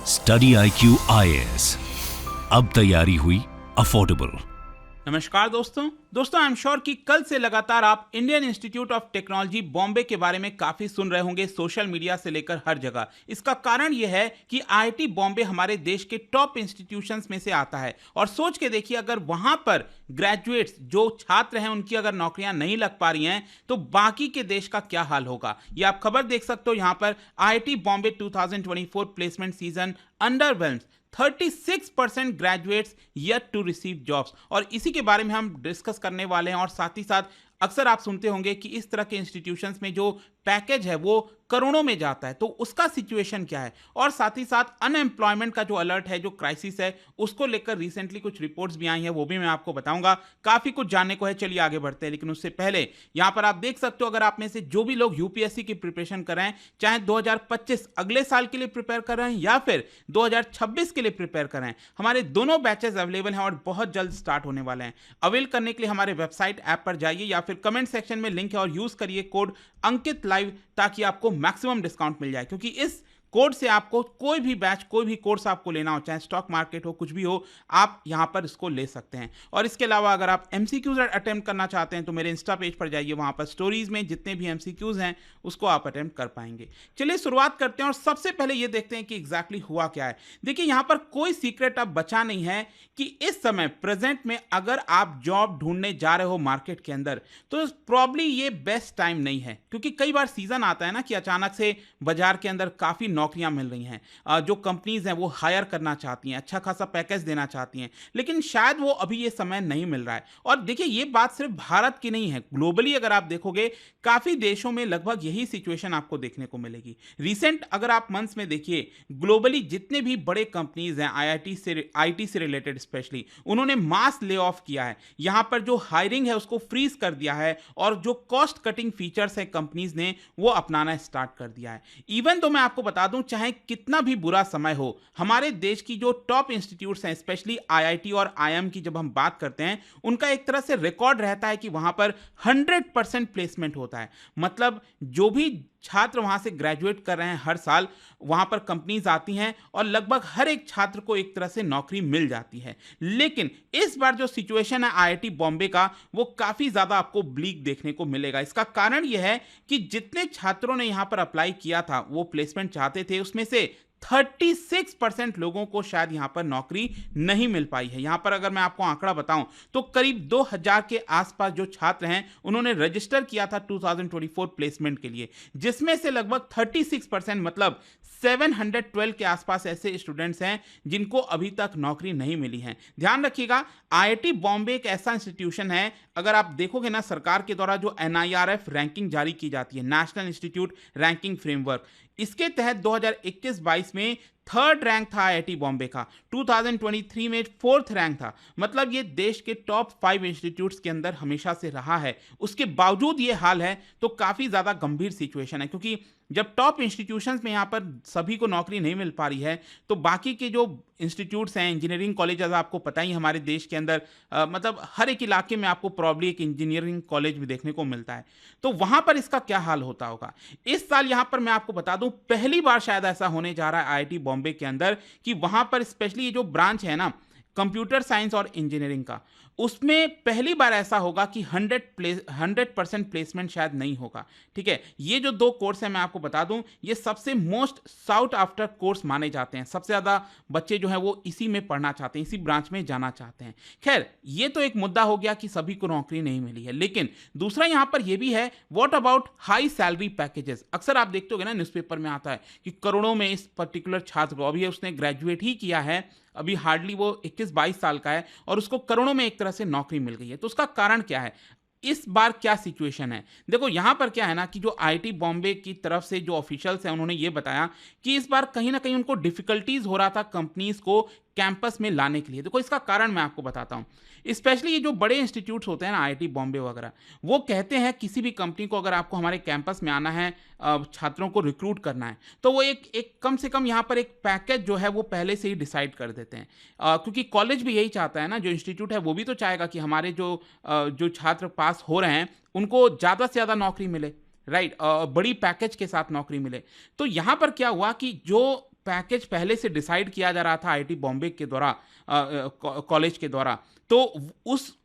Study IQ IAS, अब तैयारी हुई अफोर्डेबल। नमस्कार दोस्तों आई एम श्योर कि कल से लगातार आप Indian institute of technology Bombay के बारे में काफी सुन रहे होंगे सोशल मीडिया से लेकर हर जगह। इसका कारण यह है कि IIT बॉम्बे हमारे देश के टॉप इंस्टीट्यूशंस में से आता है और सोच के देखिए अगर वहां पर ग्रेजुएट्स जो छात्र हैं उनकी अगर नौकरियां नहीं लग पा रही हैं तो बाकी के देश का क्या हाल होगा। ये आप खबर देख सकते हो यहाँ पर IIT Bombay 2024 placement season underwhelms 36% graduates yet to receive jobs, और इसी के बारे में हम डिस्कस करने वाले हैं। और साथ ही साथ अक्सर आप सुनते होंगे कि इस तरह के इंस्टीट्यूशंस में जो पैकेज है वो करोड़ों में जाता है, तो उसका सिचुएशन क्या है। और साथ ही साथ अनएम्प्लॉयमेंट का जो अलर्ट है, जो क्राइसिस है, उसको लेकर रिसेंटली कुछ रिपोर्ट्स भी आई हैं, वो भी मैं आपको बताऊंगा। काफी कुछ जानने को है, चलिए आगे बढ़ते हैं। लेकिन उससे पहले यहां पर आप देख सकते हो, अगर आप में से जो भी लोग यूपीएससी की प्रिपरेशन कर रहे हैं, चाहे 2025 अगले साल के लिए प्रिपेयर कर रहे हैं या फिर 2026 के लिए प्रिपेयर कर रहे हैं, हमारे दोनों बैचेस अवेलेबल हैं और बहुत जल्द स्टार्ट होने वाले हैं। अवेल करने के लिए हमारे वेबसाइट ऐप पर जाइए या फिर कमेंट सेक्शन में लिंक है और यूज करिए कोड अंकित लाइव ताकि आपको मैक्सिमम डिस्काउंट मिल जाए, क्योंकि इस कोड से आपको कोई भी बैच, कोई भी कोर्स आपको लेना हो, चाहे स्टॉक मार्केट हो, कुछ भी हो, आप यहां पर इसको ले सकते हैं। और इसके अलावा अगर आप एमसीक्यूज अटेम्प्ट करना चाहते हैं तो मेरे इंस्टा पेज पर जाइए, वहां पर स्टोरीज में जितने भी एमसीक्यूज हैं उसको आप अटेम्प्ट कर पाएंगे। चलिए शुरुआत करते हैं और सबसे पहले ये देखते हैं कि एग्जैक्टली हुआ क्या है। देखिए यहां पर कोई सीक्रेट अब बचा नहीं है कि इस समय प्रेजेंट में अगर आप जॉब ढूंढने जा रहे हो मार्केट के अंदर तो प्रॉब्ली ये बेस्ट टाइम नहीं है, क्योंकि कई बार सीजन आता है ना कि अचानक से बाजार के अंदर काफी नौकरियां मिल रही हैं, जो कंपनीज हैं वो हायर करना चाहती हैं, अच्छा खासा पैकेज देना चाहती हैं, लेकिन शायद वो अभी ये समय नहीं मिल रहा है। और देखिए ये बात सिर्फ भारत की नहीं है, ग्लोबली अगर आप देखोगे काफी देशों में लगभग यही सिचुएशन आपको देखने को मिलेगी। रिसेंट अगर आप मंथ्स में देखिए, ग्लोबली जितने भी बड़े कंपनीज हैं आईटी से रिलेटेड स्पेशली, उन्होंने मास ले ऑफ किया है। यहां पर जो हायरिंग है उसको फ्रीज कर दिया है और जो कॉस्ट कटिंग फीचर्स है कंपनीज ने वो अपनाना स्टार्ट कर दिया है। इवन तो मैं आपको बता दूं, चाहे कितना भी बुरा समय हो, हमारे देश की जो टॉप इंस्टीट्यूट्स हैं, स्पेशली IIT और IIM की जब हम बात करते हैं, उनका एक तरह से रिकॉर्ड रहता है कि वहां पर 100% प्लेसमेंट होता है। मतलब जो भी छात्र वहां से ग्रेजुएट कर रहे हैं हर साल, वहां पर कंपनीज आती हैं और लगभग हर एक छात्र को एक तरह से नौकरी मिल जाती है। लेकिन इस बार जो सिचुएशन है IIT बॉम्बे का, वो काफी ज्यादा आपको ब्लीक देखने को मिलेगा। इसका कारण यह है कि जितने छात्रों ने यहां पर अप्लाई किया था, वो प्लेसमेंट चाहते थे, उसमें से 36% लोगों को शायद यहां पर नौकरी नहीं मिल पाई है। यहां पर अगर मैं आपको आंकड़ा बताऊं तो करीब 2000 के आसपास जो छात्र हैं उन्होंने रजिस्टर किया था 2024 प्लेसमेंट के लिए, जिसमें से लगभग 36% मतलब 712 के आसपास ऐसे स्टूडेंट्स हैं जिनको अभी तक नौकरी नहीं मिली है। ध्यान रखिएगा, IIT बॉम्बे एक ऐसा इंस्टीट्यूशन है, अगर आप देखोगे ना, सरकार के द्वारा जो NIRF रैंकिंग जारी की जाती है, नेशनल इंस्टीट्यूट रैंकिंग फ्रेमवर्क, इसके तहत 2021-22 में थर्ड रैंक था IIT बॉम्बे का, 2023 में फोर्थ रैंक था। मतलब ये देश के टॉप 5 इंस्टीट्यूट्स के अंदर हमेशा से रहा है। उसके बावजूद ये हाल है तो काफ़ी ज़्यादा गंभीर सिचुएशन है, क्योंकि जब टॉप इंस्टीट्यूशंस में यहाँ पर सभी को नौकरी नहीं मिल पा रही है तो बाकी के जो इंस्टीट्यूट्स हैं, इंजीनियरिंग कॉलेजेस, आपको पता ही हमारे देश के अंदर मतलब हर एक इलाके में आपको प्रॉब्ली एक इंजीनियरिंग कॉलेज भी देखने को मिलता है, तो वहाँ पर इसका क्या हाल होता होगा। इस साल यहाँ पर मैं आपको बता दूँ, पहली बार शायद ऐसा होने जा रहा है IIT बॉम्बे के अंदर कि वहाँ पर स्पेशली ये जो ब्रांच है ना, कंप्यूटर साइंस और इंजीनियरिंग का, उसमें पहली बार ऐसा होगा कि 100% प्लेसमेंट शायद नहीं होगा। ठीक है, ये जो दो कोर्स हैं मैं आपको बता दूं, ये सबसे मोस्ट साउट आफ्टर कोर्स माने जाते हैं। सबसे ज़्यादा बच्चे जो हैं वो इसी में पढ़ना चाहते हैं, इसी ब्रांच में जाना चाहते हैं। खैर, ये तो एक मुद्दा हो गया कि सभी को नौकरी नहीं मिली है, लेकिन दूसरा यहाँ पर यह भी है, what about high salary packages. अक्सर आप देखते होगे ना, न्यूज़पेपर में आता है कि करोड़ों में इस पर्टिकुलर छात्र को, अभी उसने ग्रेजुएट ही किया है, अभी हार्डली वो 21-22 साल का है और उसको करोड़ों में एक तरह से नौकरी मिल गई है। तो उसका कारण क्या है, इस बार क्या सिचुएशन है? देखो यहां पर क्या है ना कि जो IIT बॉम्बे की तरफ से जो ऑफिशियल्स हैं उन्होंने ये बताया कि इस बार कहीं ना कहीं उनको डिफिकल्टीज हो रहा था कंपनीज को कैंपस में लाने के लिए। देखो इसका कारण मैं आपको बताता हूं। स्पेशली ये जो बड़े इंस्टीट्यूट्स होते हैं ना, IIT बॉम्बे वगैरह, वो कहते हैं किसी भी कंपनी को अगर आपको हमारे कैंपस में आना है, छात्रों को रिक्रूट करना है, तो वो एक कम से कम यहाँ पर एक पैकेज जो है वो पहले से ही डिसाइड कर देते हैं, क्योंकि कॉलेज भी यही चाहता है ना, जो इंस्टीट्यूट है वो भी तो चाहेगा कि हमारे जो छात्र पास हो रहे हैं उनको ज़्यादा से ज़्यादा नौकरी मिले, राइट, बड़ी पैकेज के साथ नौकरी मिले। तो यहाँ पर क्या हुआ कि जो पैकेज पहले से डिसाइड किया जा रहा था आईआईटी बॉम्बे के द्वारा, कॉलेज के द्वारा, तो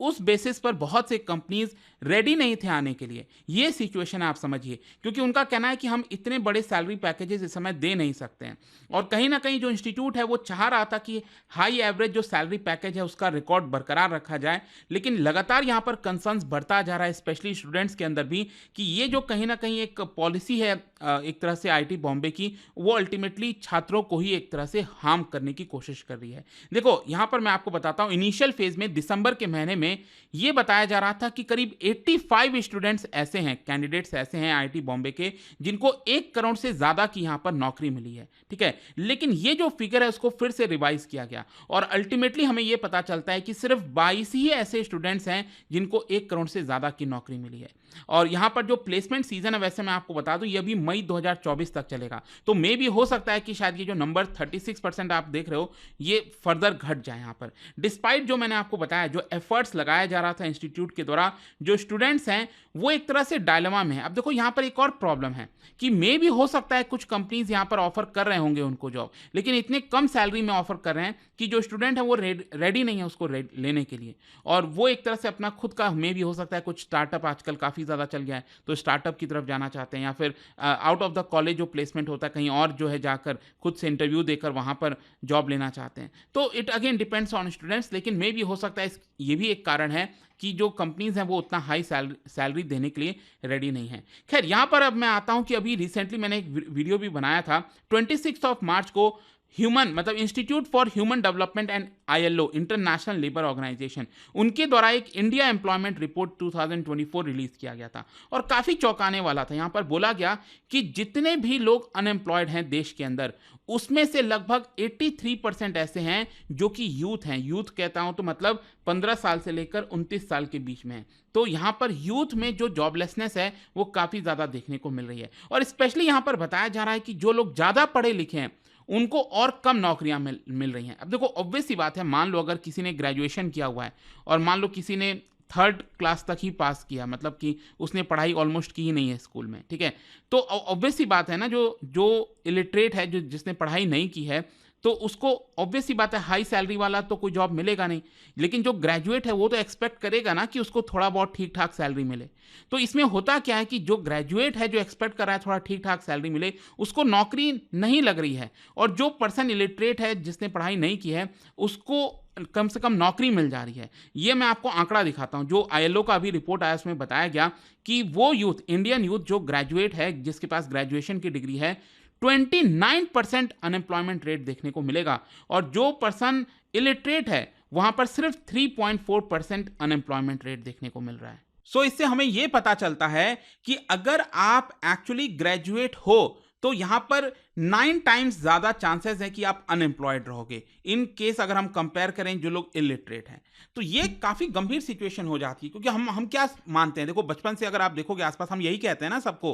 उस बेसिस पर बहुत से कंपनीज रेडी नहीं थे आने के लिए। ये सिचुएशन है, आप समझिए, क्योंकि उनका कहना है कि हम इतने बड़े सैलरी पैकेजेस इस समय दे नहीं सकते हैं। और कहीं ना कहीं जो इंस्टीट्यूट है वो चाह रहा था कि हाई एवरेज जो सैलरी पैकेज है उसका रिकॉर्ड बरकरार रखा जाए, लेकिन लगातार यहाँ पर कंसर्न्स बढ़ता जा रहा है, स्पेशली स्टूडेंट्स के अंदर भी, कि ये जो कहीं ना कहीं एक पॉलिसी है एक तरह से आईआईटी बॉम्बे की, वो अल्टीमेटली छात्रों को ही एक तरह से हार्म करने की कोशिश कर रही है। देखो यहाँ पर मैं आपको बताता हूँ, इनिशियल फेज में दिसंबर के महीने में ये बताया जा रहा था कि करीब 85 स्टूडेंट्स ऐसे हैं, कैंडिडेट्स ऐसे हैं आईआईटी बॉम्बे के, जिनको 1 करोड़ से ज्यादा की यहाँ पर नौकरी मिली है, ठीक है। लेकिन ये जो फिगर है उसको फिर से रिवाइज किया गया और अल्टीमेटली हमें ये पता चलता है कि सिर्फ 22 ही ऐसे स्टूडेंट्स हैं जिनको 1 करोड़ से ज्यादा की नौकरी मिली है। और यहाँ पर जो प्लेसमेंट सीजन है, वैसे मैं आपको बता दूं, ये अभी मई 2024 तक चलेगा, तो मे भी हो सकता है कि शायद ये जो नंबर 36% आप देख रहे हो ये फर्दर घट जाए यहाँ पर। डिस्पाइट जो मैंने आपको बताया, जो एफर्ट्स लगाया जा रहा था इंस्टीट्यूट के द्वारा, जो स्टूडेंट्स हैं वो एक तरह से डायलेमा में है। अब देखो यहाँ पर एक और प्रॉब्लम है कि मे भी हो सकता है कुछ कंपनीज यहाँ पर ऑफर कर रहे होंगे उनको जॉब, लेकिन इतने कम सैलरी में ऑफर कर रहे हैं कि जो स्टूडेंट है वो रेडी नहीं है उसको लेने के लिए, और वो एक तरह से अपना खुद का, मे भी हो सकता है कुछ स्टार्टअप आजकल काफ़ी ज़्यादा चल गया है तो स्टार्टअप की तरफ जाना चाहते हैं, या फिर आउट ऑफ द कॉलेज जो प्लेसमेंट होता है कहीं और जो है जाकर खुद से इंटरव्यू देकर वहाँ पर जॉब लेना चाहते हैं। तो it again depends on students, लेकिन मे भी हो सकता है ये भी एक कारण है कि जो कंपनीज हैं वो उतना हाई सैलरी देने के लिए रेडी नहीं है। खैर यहाँ पर अब मैं आता हूँ कि अभी रिसेंटली मैंने एक वीडियो भी बनाया था 26 मार्च को, institute for human development and ILO, international labour organisation, उनके द्वारा एक इंडिया एम्प्लॉयमेंट रिपोर्ट 2024 रिलीज किया गया था और काफ़ी चौंकाने वाला था। यहाँ पर बोला गया कि जितने भी लोग अनएम्प्लॉयड हैं देश के अंदर, उसमें से लगभग 83% ऐसे हैं जो कि यूथ हैं। यूथ कहता हूं तो मतलब 15 साल से लेकर 29 साल के बीच में है। तो यहाँ पर यूथ में जो जॉबलेसनेस है वो काफ़ी ज़्यादा देखने को मिल रही है, और स्पेशली यहाँ पर बताया जा रहा है कि जो लोग ज़्यादा पढ़े लिखे हैं उनको और कम नौकरियां मिल रही हैं। अब देखो ऑब्वियस सी बात है, मान लो अगर किसी ने ग्रेजुएशन किया हुआ है और मान लो किसी ने 3rd क्लास तक ही पास किया, मतलब कि उसने पढ़ाई ऑलमोस्ट की ही नहीं है स्कूल में, ठीक है, तो ऑब्वियस सी बात है ना, जो इलिटरेट है, जिसने पढ़ाई नहीं की है, तो उसको ऑब्वियस सी बात है हाई सैलरी वाला तो कोई जॉब मिलेगा नहीं, लेकिन जो ग्रेजुएट है वो तो एक्सपेक्ट करेगा ना कि उसको थोड़ा बहुत ठीक ठाक सैलरी मिले। तो इसमें होता क्या है कि जो ग्रेजुएट है, जो एक्सपेक्ट कर रहा है थोड़ा ठीक ठाक सैलरी मिले, उसको नौकरी नहीं लग रही है, और जो पर्सन इलिटरेट है, जिसने पढ़ाई नहीं की है, उसको कम से कम नौकरी मिल जा रही है। ये मैं आपको आंकड़ा दिखाता हूं, जो ILO का अभी रिपोर्ट आया उसमें बताया गया कि वो यूथ, इंडियन यूथ जो ग्रेजुएट है, जिसके पास ग्रेजुएशन की डिग्री है, 29% अनएम्प्लॉयमेंट रेट देखने को मिलेगा, और जो पर्सन इलिटरेट है वहां पर सिर्फ 3.4% अनएम्प्लॉयमेंट रेट देखने को मिल रहा है। सो इससे हमें यह पता चलता है कि अगर आप एक्चुअली ग्रेजुएट हो तो यहां पर 9 टाइम्स ज्यादा चांसेस है कि आप अनएम्प्लॉयड रहोगे, इन केस अगर हम कंपेयर करें जो लोग इलिटरेट हैं। तो ये काफी गंभीर सिचुएशन हो जाती है, क्योंकि हम क्या मानते हैं, देखो बचपन से अगर आप देखोगे आसपास, हम यही कहते हैं ना सबको,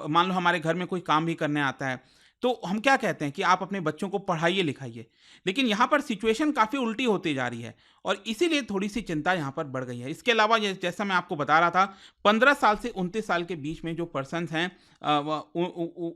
मान लो हमारे घर में कोई काम भी करने आता है तो हम क्या कहते हैं कि आप अपने बच्चों को पढ़ाइए लिखाइए, लेकिन यहाँ पर सिचुएशन काफ़ी उल्टी होती जा रही है और इसीलिए थोड़ी सी चिंता यहाँ पर बढ़ गई है। इसके अलावा जैसा मैं आपको बता रहा था, 15 साल से 29 साल के बीच में जो पर्सन्स हैं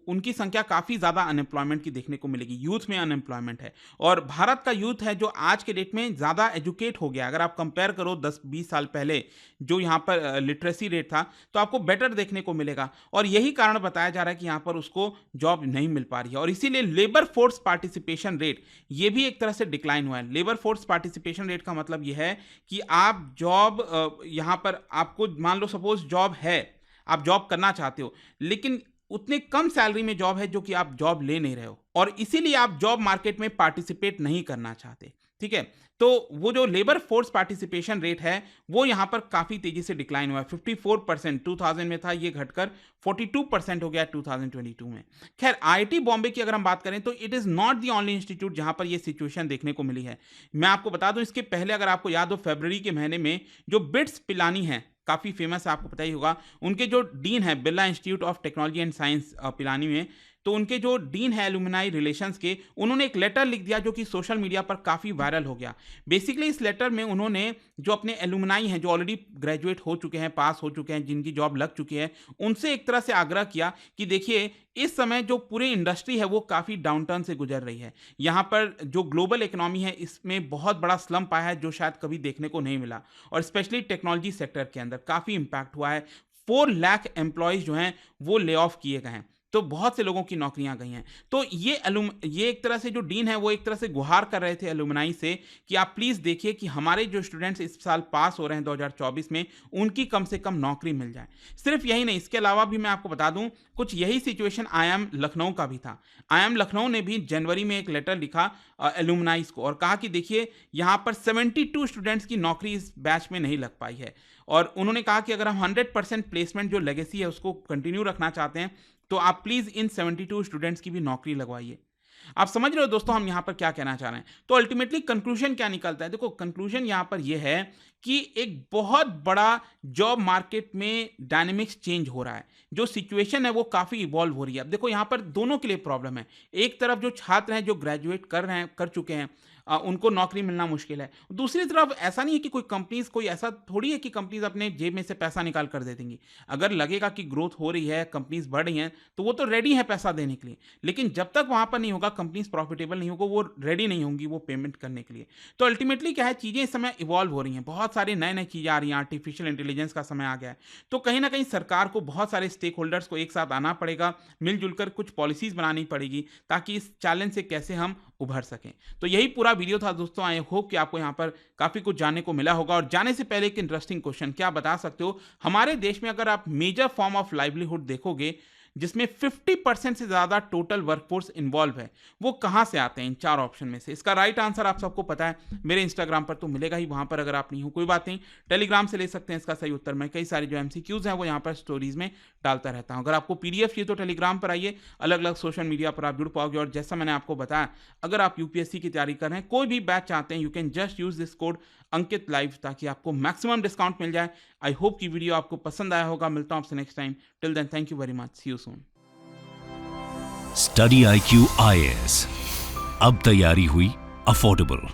उनकी संख्या काफ़ी ज़्यादा अनएम्प्लॉयमेंट की देखने को मिलेगी, यूथ में अनएम्प्लॉयमेंट है। और भारत का यूथ है जो आज के डेट में ज़्यादा एजुकेट हो गया, अगर आप कंपेयर करो 10-20 साल पहले जो यहाँ पर लिटरेसी रेट था तो आपको बेटर देखने को मिलेगा, और यही कारण बताया जा रहा है कि यहाँ पर उसको जॉब नहीं मिल पा रही है। और इसीलिए लेबर फोर्स पार्टिसिपेशन रेट ये भी एक तरह से डिक्लाइन हुआ है। लेबर फोर्स पार्टिसिपेशन रेट का मतलब यह है कि आप जॉब, यहाँ पर आपको मान लो सपोज जॉब है, आप जॉब करना चाहते हो, लेकिन उतने कम सैलरी में जॉब है जो कि आप जॉब ले नहीं रहे हो, और इसीलिए आप जॉब मार्केट में पार्टिसिपेट नहीं करना चाहते, ठीक है। तो वो जो लेबर फोर्स पार्टिसिपेशन रेट है वो यहाँ पर काफ़ी तेजी से डिक्लाइन हुआ है। 54% 2000 में था, ये घटकर 42% हो गया 2022 में। खैर IIT बॉम्बे की अगर हम बात करें तो it is not the only institute जहाँ पर ये सिचुएशन देखने को मिली है। मैं आपको बता दूं, इसके पहले अगर आपको याद हो, फरवरी के महीने में जो बिट्स पिलानी है, काफ़ी फेमस है, आपको पता ही होगा, उनके जो डीन है Birla institute of technology and science Pilani में, तो उनके जो डीन है एलुमनाई रिलेशंस के, उन्होंने एक लेटर लिख दिया जो कि सोशल मीडिया पर काफ़ी वायरल हो गया। बेसिकली इस लेटर में उन्होंने जो अपने एलुमनाई हैं, जो ऑलरेडी ग्रेजुएट हो चुके हैं, पास हो चुके हैं, जिनकी जॉब लग चुकी है, उनसे एक तरह से आग्रह किया कि देखिए इस समय जो पूरी इंडस्ट्री है वो काफ़ी डाउनटर्न से गुजर रही है। यहाँ पर जो ग्लोबल इकोनॉमी है इसमें बहुत बड़ा स्लम्प आया है जो शायद कभी देखने को नहीं मिला, और स्पेशली टेक्नोलॉजी सेक्टर के अंदर काफ़ी इम्पैक्ट हुआ है। 4 लाख एम्प्लॉयज़ जो हैं वो ले ऑफ किए गए हैं, तो बहुत से लोगों की नौकरियां गई हैं। तो ये एक तरह से जो डीन है वो एक तरह से गुहार कर रहे थे एलुमनाई से कि आप प्लीज़ देखिए कि हमारे जो स्टूडेंट्स इस साल पास हो रहे हैं 2024 में, उनकी कम से कम नौकरी मिल जाए। सिर्फ यही नहीं, इसके अलावा भी मैं आपको बता दूं, कुछ यही सिचुएशन IIM लखनऊ का भी था। IIM लखनऊ ने भी जनवरी में एक लेटर लिखा एलुमनाइज को और कहा कि देखिए यहाँ पर 72 स्टूडेंट्स की नौकरी इस बैच में नहीं लग पाई है, और उन्होंने कहा कि अगर हम 100% प्लेसमेंट जो लेगेसी है उसको कंटिन्यू रखना चाहते हैं तो आप प्लीज़ इन 72 स्टूडेंट्स की भी नौकरी लगवाइए। आप समझ रहे हो दोस्तों हम यहाँ पर क्या कहना चाह रहे हैं। तो अल्टीमेटली कंक्लूजन क्या निकलता है? देखो कंक्लूजन यहाँ पर यह है कि एक बहुत बड़ा जॉब मार्केट में डायनेमिक्स चेंज हो रहा है, जो सिचुएशन है वो काफ़ी इवॉल्व हो रही है। अब देखो यहाँ पर दोनों के लिए प्रॉब्लम है। एक तरफ जो छात्र हैं जो ग्रेजुएट कर चुके हैं, उनको नौकरी मिलना मुश्किल है। दूसरी तरफ ऐसा नहीं है कि कोई ऐसा थोड़ी है कि कंपनीज अपने जेब में से पैसा निकाल कर दे देंगी। अगर लगेगा कि ग्रोथ हो रही है, कंपनीज बढ़ रही हैं, तो वो तो रेडी है पैसा देने के लिए, लेकिन जब तक वहां पर नहीं होगा, कंपनीज प्रॉफिटेबल नहीं होगा, वो रेडी नहीं होंगी वो पेमेंट करने के लिए। तो अल्टीमेटली क्या है, चीज़ें इस समय इवॉल्व हो रही हैं, बहुत सारी नई चीज़ें आ रही हैं, आर्टिफिशियल इंटेलिजेंस का समय आ गया है। तो कहीं ना कहीं सरकार को बहुत सारे स्टेक होल्डर्स को एक साथ आना पड़ेगा, मिलजुल कर कुछ पॉलिसीज बनानी पड़ेगी ताकि इस चैलेंज से कैसे हम उभर सकें। तो यही पूरा वीडियो था दोस्तों। आई होप कि आपको यहाँ पर काफ़ी कुछ जानने को मिला होगा। और जाने से पहले एक इंटरेस्टिंग क्वेश्चन, क्या बता सकते हो हमारे देश में अगर आप मेजर फॉर्म ऑफ लाइवलीहुड देखोगे जिसमें 50% से ज़्यादा टोटल वर्कफोर्स इन्वॉल्व है, वो कहाँ से आते हैं इन 4 ऑप्शन में से? इसका राइट आंसर आप सबको पता है, मेरे इंस्टाग्राम पर तो मिलेगा ही, वहाँ पर अगर आप नहीं हो कोई बात नहीं, टेलीग्राम से ले सकते हैं इसका सही उत्तर। मैं कई सारी जो MCQs हैं वो यहाँ पर स्टोरीज में डालता रहता हूँ। अगर आपको PDF चाहिए तो टेलीग्राम पर आइए, अलग अलग सोशल मीडिया पर आप जुड़ पाओगे। और जैसा मैंने आपको बताया, अगर आप UPSC की तैयारी कर रहे हैं, कोई भी बैच चाहते हैं, you can just use this code Ankit live ताकि आपको मैक्सिमम डिस्काउंट मिल जाए। आई होप कि वीडियो आपको पसंद आया होगा। मिलता हूँ आपसे next time. Till then thank you very much, see you soon. Study IQ IAS, अब तैयारी हुई अफोर्डेबल।